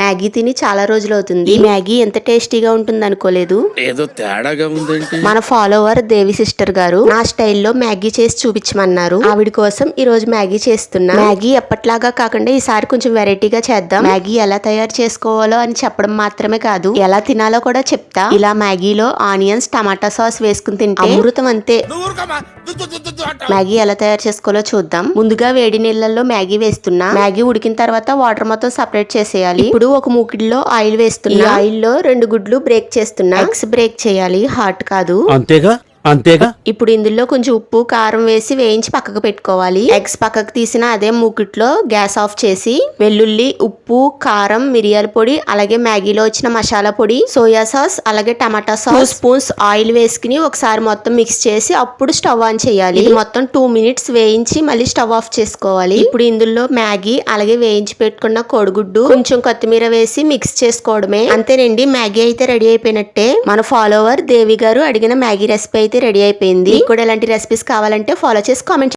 Maggi తిని చాలా రోజులు అవుతుంది. ఈ మ్యాగీ ఎంత టేస్టీగా ఉంటుంది అనుకోలేదు. ఏదో తేడాగా ఉందేంటి. మన ఫాలోవర్ దేవి సిస్టర్ గారు నా స్టైల్లో మ్యాగీ చేసి చూపించమన్నారు. ఆవిడ కోసం ఈ రోజు మ్యాగీ చేస్తున్నా. మ్యాగీ ఎప్పట్లాగా కాకుండా ఈసారి కొంచెం వెరైటీగా చేద్దాం. మ్యాగీ ఎలా తయారు చేసుకోవాలో అని చెప్పడం మాత్రమే కాదు, ఎలా తినాలో కూడా చెప్తా. ఇలా మ్యాగీలో ఆనియన్స్, టమాటా సాస్ వేసుకుని తింటే అమృతం అంతే. మ్యాగీ ఎలా తయారు చేసుకోవాలో చూద్దాం. ముందుగా వేడి నీళ్ళల్లో మ్యాగీ వేస్తున్నా. మ్యాగీ ఉడికిన తర్వాత వాటర్ మొత్తం సపరేట్ చేసేయాలి. ఇప్పుడు ఒక మూకిడిలో ఆయిల్ వేస్తున్నా. ఆయిల్ లో 2 గుడ్లు బ్రేక్ చేస్తున్నా. ఎగ్స్ బ్రేక్ చేయాలి, హాట్ కాదు. అంతేగా ఇప్పుడు ఇందులో కొంచెం ఉప్పు, కారం వేసి వేయించి పక్కకు పెట్టుకోవాలి. ఎగ్స్ పక్కకు తీసిన అదే మూకిట్లో గ్యాస్ ఆఫ్ చేసి వెల్లుల్లి, ఉప్పు, కారం, మిరియాల పొడి, అలాగే మ్యాగీలో వచ్చిన మసాలా పొడి, సోయా సాస్, అలాగే టమాటా సాస్, 2 స్పూన్స్ ఆయిల్ వేసుకుని ఒకసారి మొత్తం మిక్స్ చేసి అప్పుడు స్టవ్ ఆన్ చేయాలి. ఇది మొత్తం 2 మినిట్స్ వేయించి మళ్ళీ స్టవ్ ఆఫ్ చేసుకోవాలి. ఇప్పుడు ఇందులో మ్యాగీ, అలాగే వేయించి పెట్టుకున్న కోడిగుడ్డు, కొంచెం కొత్తిమీర వేసి మిక్స్ చేసుకోవడమే. అంతేనండి, మ్యాగీ అయితే రెడీ అయిపోయినట్టే. మన ఫాలోవర్ దేవి గారు అడిగిన మ్యాగీ రెసిపీ అయితే రెడీ అయిపోయింది. మీకు కూడా ఇలాంటి రెసిపీస్ కావాలంటే ఫాలో చేసి కామెంట్